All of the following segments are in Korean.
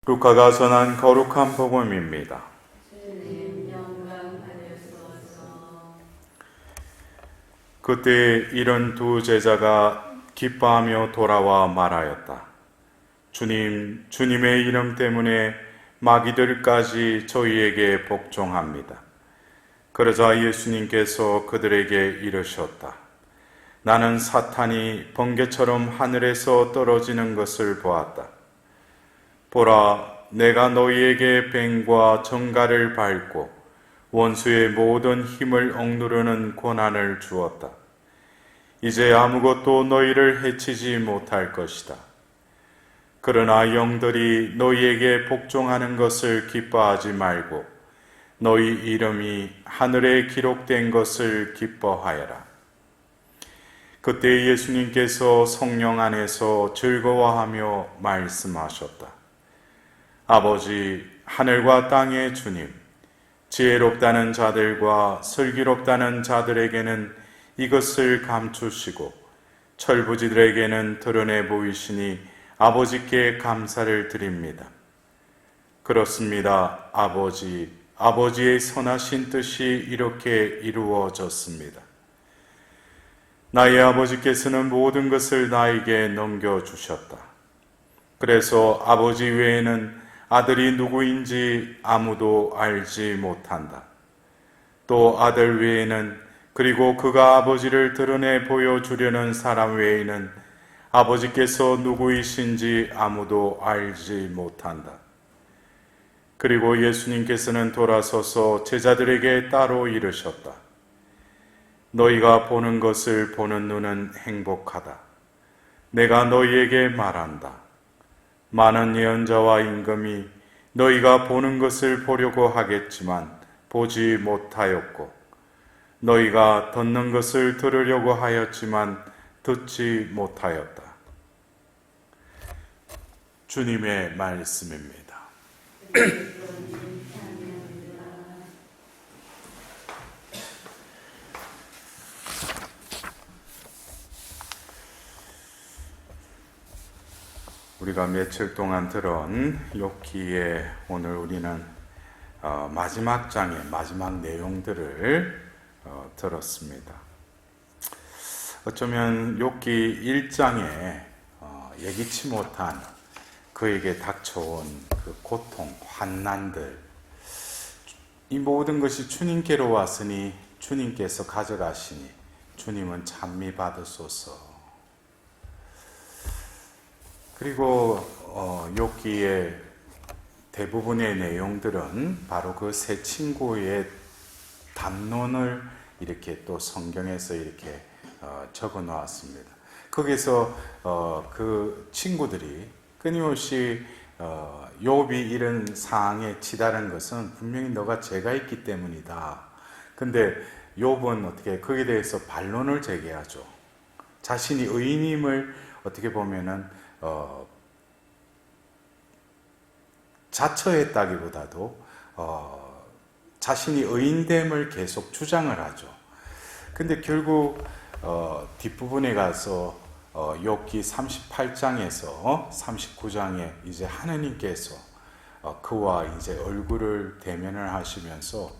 루카가 전한 거룩한 복음입니다. 그때 이런 두 제자가 기뻐하며 돌아와 말하였다. 주님, 주님의 이름 때문에 마귀들까지 저희에게 복종합니다. 그러자 예수님께서 그들에게 이르셨다. 나는 사탄이 번개처럼 하늘에서 떨어지는 것을 보았다. 보라, 내가 너희에게 뱀과 정갈을 밟고 원수의 모든 힘을 억누르는 권한을 주었다. 이제 아무것도 너희를 해치지 못할 것이다. 그러나 영들이 너희에게 복종하는 것을 기뻐하지 말고 너희 이름이 하늘에 기록된 것을 기뻐하여라. 그때 예수님께서 성령 안에서 즐거워하며 말씀하셨다. 아버지, 하늘과 땅의 주님, 지혜롭다는 자들과 슬기롭다는 자들에게는 이것을 감추시고 철부지들에게는 드러내 보이시니 아버지께 감사를 드립니다. 그렇습니다. 아버지의 선하신 뜻이 이렇게 이루어졌습니다. 나의 아버지께서는 모든 것을 나에게 넘겨주셨다. 그래서 아버지 외에는 아들이 누구인지 아무도 알지 못한다. 또 아들 외에는 그리고 그가 아버지를 드러내 보여주려는 사람 외에는 아버지께서 누구이신지 아무도 알지 못한다. 그리고 예수님께서는 돌아서서 제자들에게 따로 이르셨다. 너희가 보는 것을 보는 눈은 행복하다. 내가 너희에게 말한다. 많은 예언자와 임금이 너희가 보는 것을 보려고 하겠지만 보지 못하였고 너희가 듣는 것을 들으려고 하였지만 듣지 못하였다. 주님의 말씀입니다. 우리가 며칠 동안 들은 욥기에 오늘 우리는 마지막 장의 마지막 내용들을 들었습니다. 어쩌면 욥기 1장에 예기치 못한 그에게 닥쳐온 그 고통, 환난들, 이 모든 것이 주님께로 왔으니 주님께서 가져가시니 주님은 찬미 받으소서. 그리고 욥기의 대부분의 내용들은 바로 그 세 친구의 담론을 이렇게 또 성경에서 이렇게 적어 놓았습니다. 거기서 그 친구들이 끊임없이 욥이 이런 상황에 치달은 것은 분명히 너가 죄가 있기 때문이다. 근데 욥은 어떻게 거기에 대해서 반론을 제기하죠. 자신이 의인임을 어떻게 보면은 자처했다기보다도 자신이 의인됨을 계속 주장을 하죠. 근데 결국 뒷부분에 가서 욥기 38장에서 39장에 이제 하느님께서 그와 이제 얼굴을 대면을 하시면서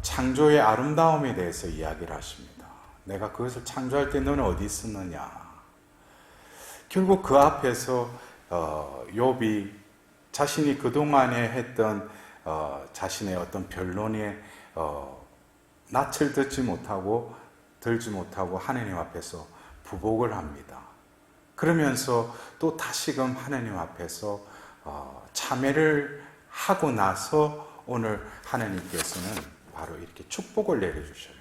창조의 아름다움에 대해서 이야기를 하십니다. 내가 그것을 창조할 때 너는 어디 있었느냐? 결국 그 앞에서 욥이 자신이 그동안에 했던 자신의 어떤 변론에 낯을 듣지 못하고 들지 못하고 하나님 앞에서 부복을 합니다. 그러면서 또 다시금 하나님 앞에서 참회를 하고 나서 오늘 하나님께서는 바로 이렇게 축복을 내려주셔요.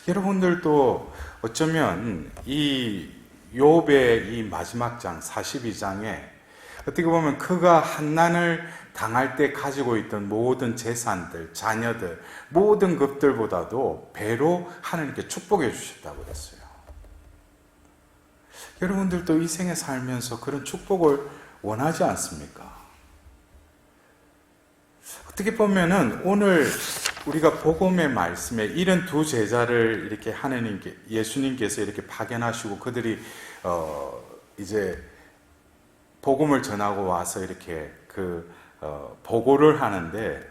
여러분들도 어쩌면 이 욥의 이 마지막 장 42장에 어떻게 보면 그가 환난을 당할 때 가지고 있던 모든 재산들, 자녀들, 모든 것들보다도 배로 하나님께 축복해 주셨다고 그랬어요. 여러분들도 이 생에 살면서 그런 축복을 원하지 않습니까? 어떻게 보면은 오늘 우리가 복음의 말씀에 이런 두 제자를 이렇게 예수님께서 이렇게 파견하시고 그들이 이제 복음을 전하고 와서 이렇게 보고를 하는데,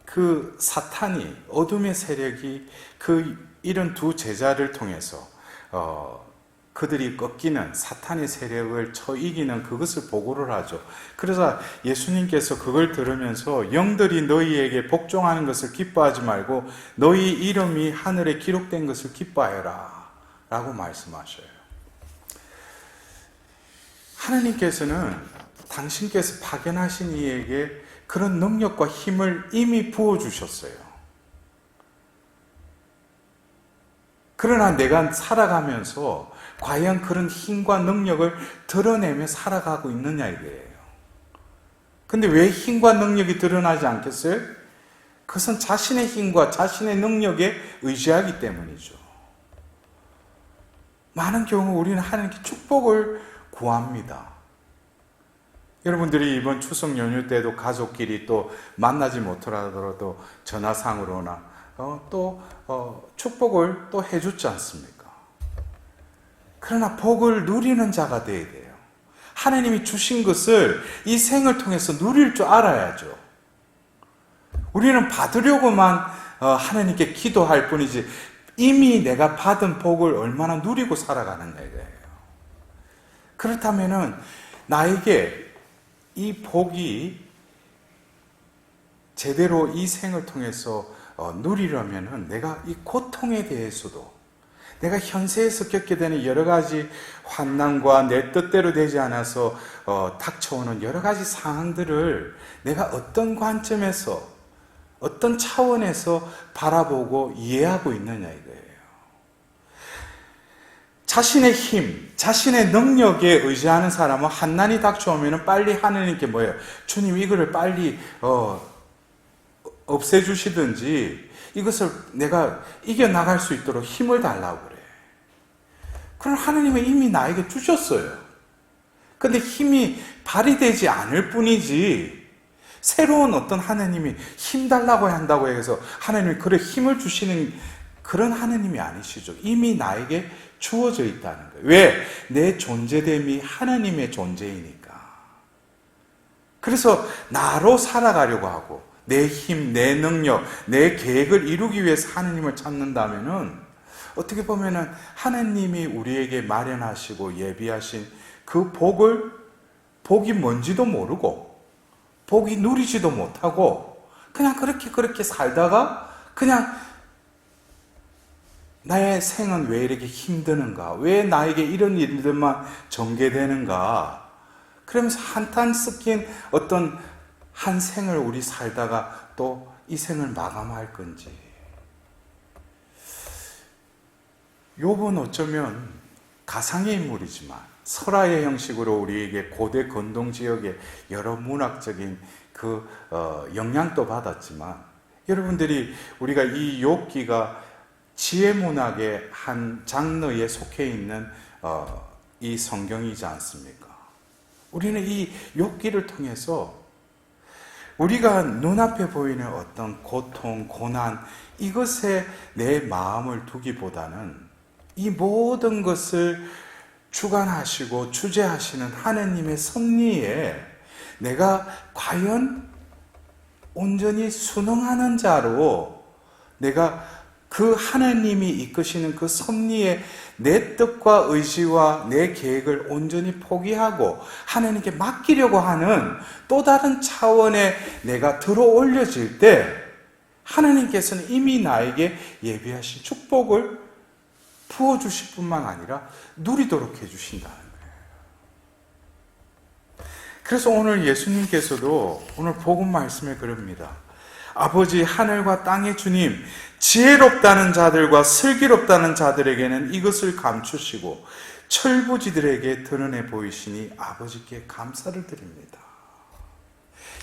그 사탄이, 어둠의 세력이 이런 두 제자를 통해서 그들이 꺾이는 사탄의 세력을 쳐 이기는 그것을 보고를 하죠. 그래서 예수님께서 그걸 들으면서 영들이 너희에게 복종하는 것을 기뻐하지 말고 너희 이름이 하늘에 기록된 것을 기뻐하여라 라고 말씀하셔요. 하나님께서는 당신께서 파견하신 이에게 그런 능력과 힘을 이미 부어주셨어요. 그러나 내가 살아가면서 과연 그런 힘과 능력을 드러내며 살아가고 있느냐 이거예요. 근데 왜 힘과 능력이 드러나지 않겠어요? 그것은 자신의 힘과 자신의 능력에 의지하기 때문이죠. 많은 경우 우리는 하나님께 축복을 구합니다. 여러분들이 이번 추석 연휴 때도 가족끼리 또 만나지 못하더라도 전화상으로나 축복을 또 해주지 않습니까? 그러나 복을 누리는 자가 되어야 돼요. 하나님이 주신 것을 이 생을 통해서 누릴 줄 알아야죠. 우리는 받으려고만 하나님께 기도할 뿐이지 이미 내가 받은 복을 얼마나 누리고 살아가느냐 이거예요. 그렇다면은 나에게 이 복이 제대로 이 생을 통해서 누리려면은 내가 이 고통에 대해서도, 내가 현세에서 겪게 되는 여러 가지 환난과 내 뜻대로 되지 않아서 닥쳐오는 여러 가지 상황들을 내가 어떤 관점에서, 어떤 차원에서 바라보고 이해하고 있느냐 이거예요. 자신의 힘, 자신의 능력에 의지하는 사람은 환난이 닥쳐오면 빨리 하느님께 뭐예요? 주님 이거를 빨리 없애주시든지 이것을 내가 이겨나갈 수 있도록 힘을 달라고 그래. 그럼 하느님은 이미 나에게 주셨어요. 근데 힘이 발휘되지 않을 뿐이지 새로운 어떤 하느님이 힘 달라고 한다고 해서 하느님이 그래 힘을 주시는 그런 하느님이 아니시죠. 이미 나에게 주어져 있다는 거예요. 왜? 내 존재됨이 하느님의 존재이니까. 그래서 나로 살아가려고 하고 내 힘, 내 능력, 내 계획을 이루기 위해서 하느님을 찾는다면은 어떻게 보면은 하느님이 우리에게 마련하시고 예비하신 그 복이 뭔지도 모르고 복이 누리지도 못하고 그냥 그렇게 살다가 그냥 나의 생은 왜 이렇게 힘드는가? 왜 나에게 이런 일들만 전개되는가? 그러면서 한탄 섞인 어떤 한 생을 우리 살다가 또 이 생을 마감할 건지. 욥은 어쩌면 가상의 인물이지만 설화의 형식으로 우리에게 고대 건동 지역의 여러 문학적인 영향도 받았지만, 여러분들이 우리가 이 욥기가 지혜 문학의 한 장르에 속해 있는 이 성경이지 않습니까? 우리는 이 욥기를 통해서 우리가 눈앞에 보이는 어떤 고통, 고난, 이것에 내 마음을 두기보다는 이 모든 것을 주관하시고 주재하시는 하느님의 섭리에 내가 과연 온전히 순응하는 자로 내가 그 하나님이 이끄시는 그 섭리에 내 뜻과 의지와 내 계획을 온전히 포기하고 하나님께 맡기려고 하는 또 다른 차원에 내가 들어 올려질 때 하나님께서는 이미 나에게 예비하신 축복을 부어주실 뿐만 아니라 누리도록 해주신다는 거예요. 그래서 오늘 예수님께서도 오늘 복음 말씀에 그럽니다. 아버지 하늘과 땅의 주님, 지혜롭다는 자들과 슬기롭다는 자들에게는 이것을 감추시고 철부지들에게 드러내 보이시니 아버지께 감사를 드립니다.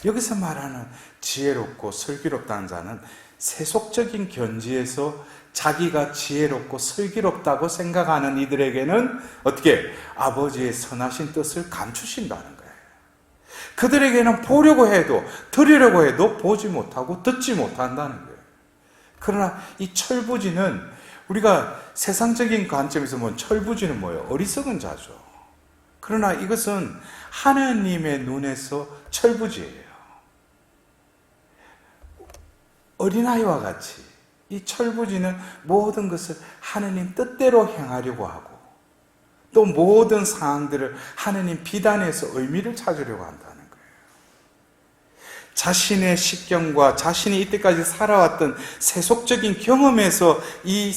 여기서 말하는 지혜롭고 슬기롭다는 자는 세속적인 견지에서 자기가 지혜롭고 슬기롭다고 생각하는 이들에게는 어떻게 아버지의 선하신 뜻을 감추신다는 거예요. 그들에게는 보려고 해도 들으려고 해도 보지 못하고 듣지 못한다는 거예요. 그러나 이 철부지는 우리가 세상적인 관점에서 보면 철부지는 뭐예요? 어리석은 자죠. 그러나 이것은 하나님의 눈에서 철부지예요. 어린아이와 같이 이 철부지는 모든 것을 하나님 뜻대로 행하려고 하고 또 모든 상황들을 하나님 비단에서 의미를 찾으려고 한다는 거예요. 자신의 식견과 자신이 이때까지 살아왔던 세속적인 경험에서 이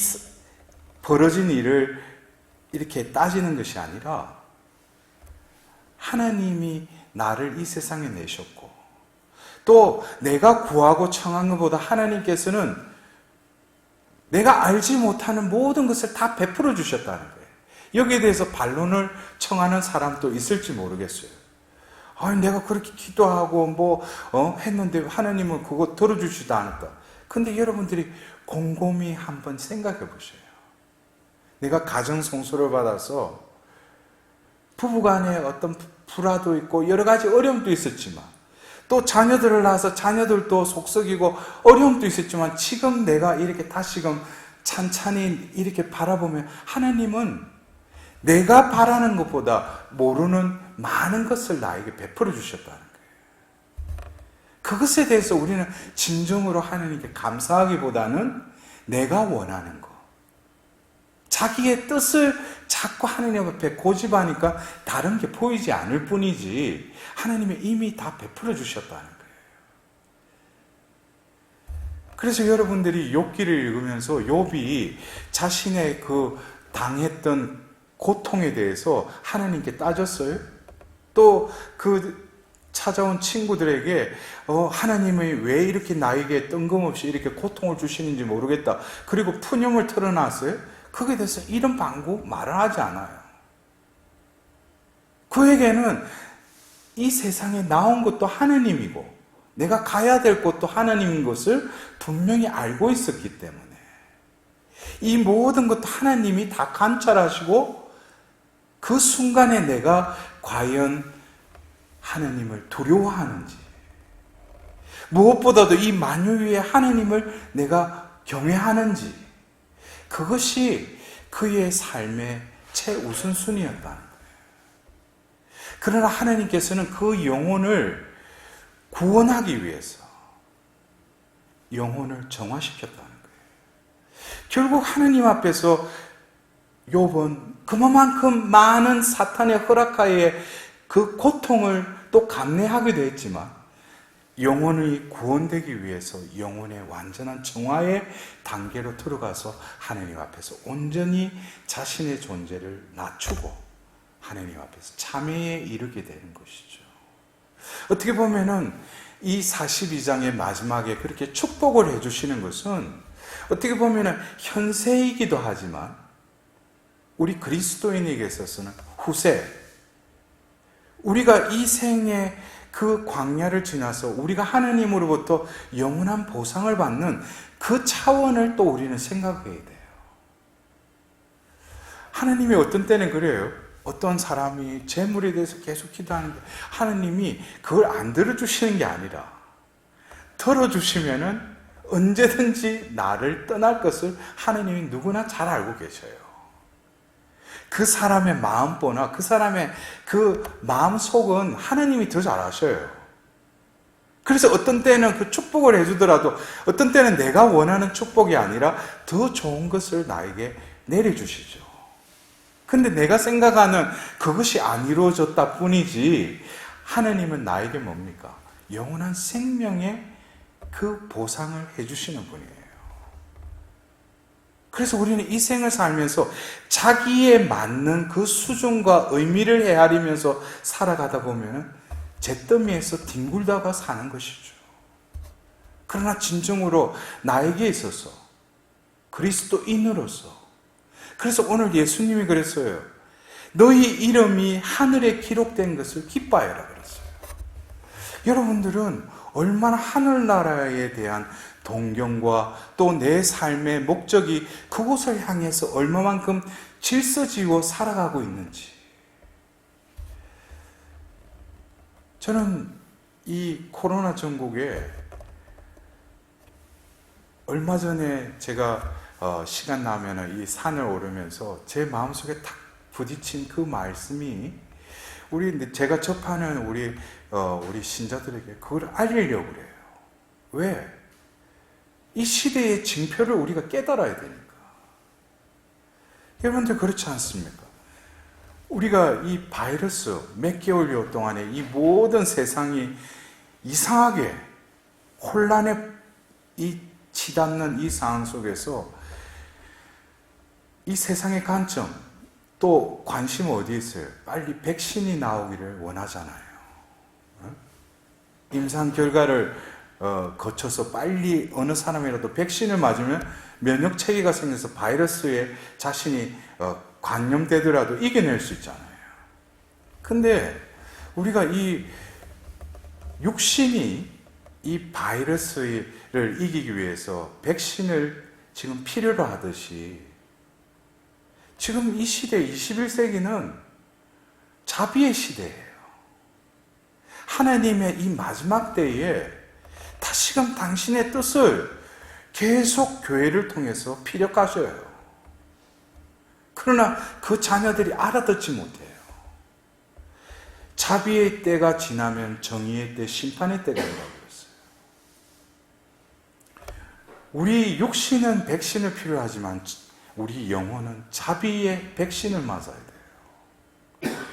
벌어진 일을 이렇게 따지는 것이 아니라 하나님이 나를 이 세상에 내셨고 또 내가 구하고 청한 것보다 하나님께서는 내가 알지 못하는 모든 것을 다 베풀어 주셨다는 거예요. 여기에 대해서 반론을 청하는 사람도 있을지 모르겠어요. 아니, 내가 그렇게 기도하고 했는데 하나님은 그거 들어주지도 않았다. 근데 여러분들이 곰곰이 한번 생각해 보세요. 내가 가정 성소를 받아서 부부간에 어떤 불화도 있고 여러 가지 어려움도 있었지만 또 자녀들을 낳아서 자녀들도 속썩이고 어려움도 있었지만 지금 내가 이렇게 다시금 찬찬히 이렇게 바라보면 하나님은 내가 바라는 것보다 모르는 많은 것을 나에게 베풀어 주셨다는 거예요. 그것에 대해서 우리는 진정으로 하나님께 감사하기보다는 내가 원하는 것, 자기의 뜻을 자꾸 하나님 앞에 고집하니까 다른 게 보이지 않을 뿐이지 하나님이 이미 다 베풀어 주셨다는 거예요. 그래서 여러분들이 욥기를 읽으면서 욥이 자신의 그 당했던 고통에 대해서 하나님께 따졌어요. 또 그 찾아온 친구들에게 하나님이 왜 이렇게 나에게 뜬금없이 이렇게 고통을 주시는지 모르겠다. 그리고 푸념을 털어놨어요. 거기에 대해서 이런 방구 말을 하지 않아요. 그에게는 이 세상에 나온 것도 하나님이고 내가 가야 될 곳도 하나님인 것을 분명히 알고 있었기 때문에 이 모든 것도 하나님이 다 관찰하시고 그 순간에 내가 과연 하나님을 두려워하는지 무엇보다도 이 만유 위에 하나님을 내가 경외하는지 그것이 그의 삶의 최우선순위였다는 거예요. 그러나 하나님께서는 그 영혼을 구원하기 위해서 영혼을 정화시켰다는 거예요. 결국 하나님 앞에서 욥은 그만큼 많은 사탄의 허락하에 그 고통을 또 감내하기도 했지만 영혼이 구원되기 위해서 영혼의 완전한 정화의 단계로 들어가서 하나님 앞에서 온전히 자신의 존재를 낮추고 하나님 앞에서 참회에 이르게 되는 것이죠. 어떻게 보면은 이 42장의 마지막에 그렇게 축복을 해주시는 것은 어떻게 보면은 현세이기도 하지만 우리 그리스도인에게 있어서는 후세, 우리가 이 생에 그 광야를 지나서 우리가 하나님으로부터 영원한 보상을 받는 그 차원을 또 우리는 생각해야 돼요. 하나님이 어떤 때는 그래요. 어떤 사람이 재물에 대해서 계속 기도하는데 하나님이 그걸 안 들어주시는 게 아니라 들어주시면은 언제든지 나를 떠날 것을 하나님이 누구나 잘 알고 계셔요. 그 사람의 마음보나 그 사람의 그 마음속은 하나님이 더 잘 아셔요. 그래서 어떤 때는 그 축복을 해주더라도 어떤 때는 내가 원하는 축복이 아니라 더 좋은 것을 나에게 내려주시죠. 근데 내가 생각하는 그것이 안 이루어졌다 뿐이지 하나님은 나에게 뭡니까? 영원한 생명의 그 보상을 해주시는 분이에요. 그래서 우리는 이 생을 살면서 자기에 맞는 그 수준과 의미를 헤아리면서 살아가다 보면 잿더미에서 뒹굴다가 사는 것이죠. 그러나 진정으로 나에게 있어서 그리스도인으로서 그래서 오늘 예수님이 그랬어요. 너희 이름이 하늘에 기록된 것을 기뻐하여라 그랬어요. 여러분들은 얼마나 하늘나라에 대한 동경과 또 내 삶의 목적이 그곳을 향해서 얼마만큼 질서지고 살아가고 있는지. 저는 이 코로나 전국에 얼마 전에 제가 시간 나면 이 산을 오르면서 제 마음속에 탁 부딪힌 그 말씀이 제가 접하는 우리 신자들에게 그걸 알리려고 그래요. 왜? 이 시대의 징표를 우리가 깨달아야 되니까. 여러분들 그렇지 않습니까? 우리가 이 바이러스 몇 개월여 동안에 이 모든 세상이 이상하게 혼란에 치닫는 이 상황 속에서 이 세상의 관점 또 관심은 어디에 있어요? 빨리 백신이 나오기를 원하잖아요. 임상 결과를 거쳐서 빨리 어느 사람이라도 백신을 맞으면 면역 체계가 생겨서 바이러스에 자신이 감염되더라도 이겨낼 수 있잖아요. 근데 우리가 이 육신이 이 바이러스를 이기기 위해서 백신을 지금 필요로 하듯이 지금 이 시대 21세기는 자비의 시대예요. 하나님의 이 마지막 때에 다시금 당신의 뜻을 계속 교회를 통해서 피력하셔요. 그러나 그 자녀들이 알아듣지 못해요. 자비의 때가 지나면 정의의 때, 심판의 때가 온다고 그랬어요. 우리 육신은 백신을 필요하지만 우리 영혼은 자비의 백신을 맞아야 돼요.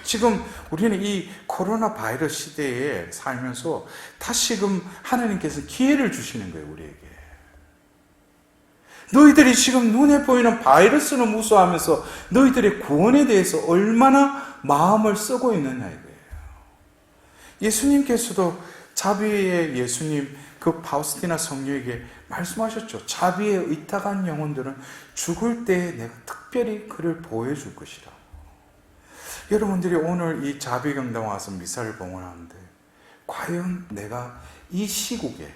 지금 우리는 이 코로나 바이러스 시대에 살면서 다시금 하나님께서 기회를 주시는 거예요, 우리에게. 너희들이 지금 눈에 보이는 바이러스를 무서워하면서 너희들의 구원에 대해서 얼마나 마음을 쓰고 있느냐 이거예요. 예수님께서도 자비의 예수님 그 파우스티나 성녀에게 말씀하셨죠. 자비에 의탁한 영혼들은 죽을 때에 내가 특별히 그를 보호해줄 것이라. 여러분들이 오늘 이 자비경당 와서 미사를 봉헌하는데 과연 내가 이 시국에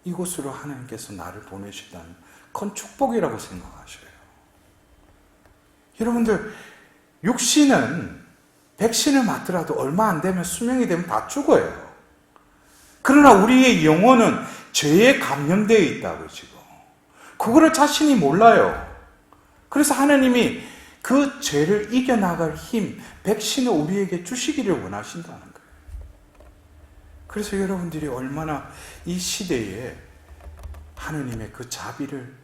이곳으로 하나님께서 나를 보내시다는 큰 축복이라고 생각하셔요. 여러분들 육신은 백신을 맞더라도 얼마 안 되면 수명이 되면 다 죽어요. 그러나 우리의 영혼은 죄에 감염되어 있다고 지금. 그거를 자신이 몰라요. 그래서 하나님이 그 죄를 이겨나갈 힘, 백신을 우리에게 주시기를 원하신다는 거예요. 그래서 여러분들이 얼마나 이 시대에 하나님의 그 자비를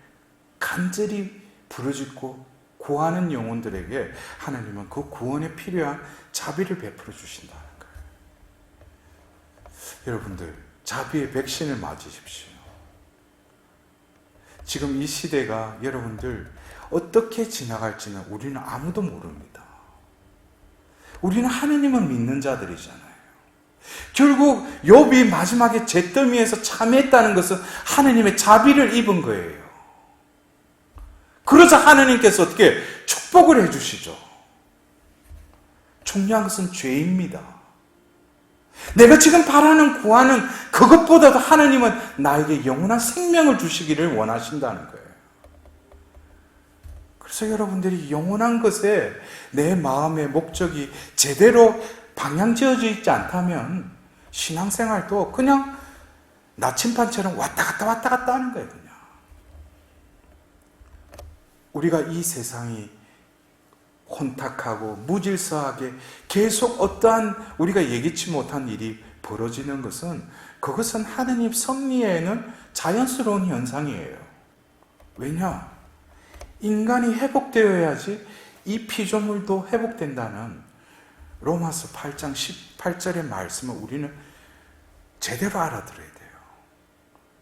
간절히 부르짖고 구하는 영혼들에게 하나님은 그 구원에 필요한 자비를 베풀어 주신다는 거예요. 여러분들 자비의 백신을 맞으십시오. 지금 이 시대가 여러분들 어떻게 지나갈지는 우리는 아무도 모릅니다. 우리는 하나님을 믿는 자들이잖아요. 결국 욥이 마지막에 잿더미에서 참했다는 것은 하나님의 자비를 입은 거예요. 그러자 하나님께서 어떻게 축복을 해주시죠. 중요한 것은 죄입니다. 내가 지금 바라는 구하는 그것보다도 하나님은 나에게 영원한 생명을 주시기를 원하신다는 거예요. 그래서 여러분들이 영원한 것에 내 마음의 목적이 제대로 방향 지어져 있지 않다면 신앙생활도 그냥 나침반처럼 왔다 갔다 하는 거예요. 그냥. 우리가 이 세상이 혼탁하고 무질서하게 계속 어떠한 우리가 예기치 못한 일이 벌어지는 것은 그것은 하느님 섭리에는 자연스러운 현상이에요. 왜냐? 인간이 회복되어야지 이 피조물도 회복된다는 로마서 8장 18절의 말씀을 우리는 제대로 알아들어야 돼요.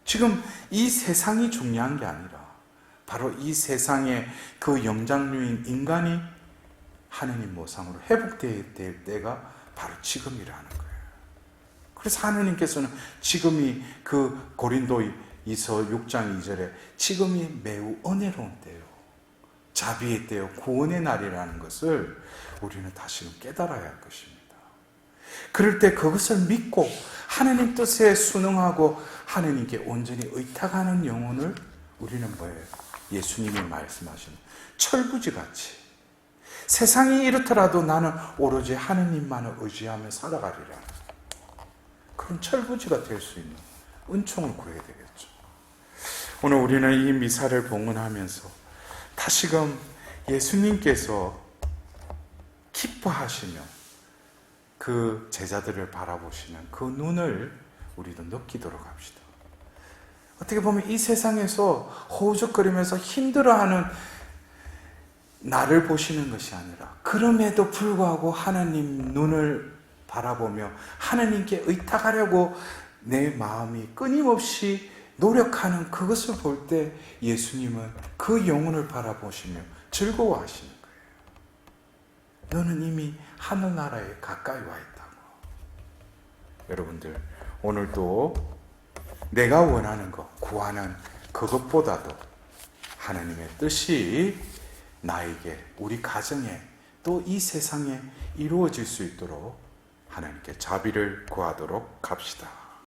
지금 이 세상이 중요한 게 아니라 바로 이 세상의 그 영장류인 인간이 하느님 모상으로 회복되어야 될 때가 바로 지금이라는 거예요. 그래서 하느님께서는 지금이 그 고린도이서 6장 2절에 지금이 매우 은혜로운 때요, 자비의 때요, 구원의 날이라는 것을 우리는 다시금 깨달아야 할 것입니다. 그럴 때 그것을 믿고 하느님 뜻에 순응하고 하느님께 온전히 의탁하는 영혼을 우리는 뭐예요? 예수님이 말씀하시는 철부지같이 세상이 이렇더라도 나는 오로지 하느님만을 의지하며 살아가리라. 그런 철부지가 될 수 있는 은총을 구해야 되겠죠. 오늘 우리는 이 미사를 봉헌하면서 다시금 예수님께서 기뻐하시며 그 제자들을 바라보시는 그 눈을 우리도 느끼도록 합시다. 어떻게 보면 이 세상에서 허우적거리면서 힘들어하는 나를 보시는 것이 아니라 그럼에도 불구하고 하나님 눈을 바라보며 하나님께 의탁하려고 내 마음이 끊임없이 노력하는 그것을 볼 때 예수님은 그 영혼을 바라보시며 즐거워하시는 거예요. 너는 이미 하늘나라에 가까이 와 있다고. 여러분들, 오늘도 내가 원하는 것, 구하는 그것보다도 하나님의 뜻이 나에게, 우리 가정에, 또 이 세상에 이루어질 수 있도록 하나님께 자비를 구하도록 합시다.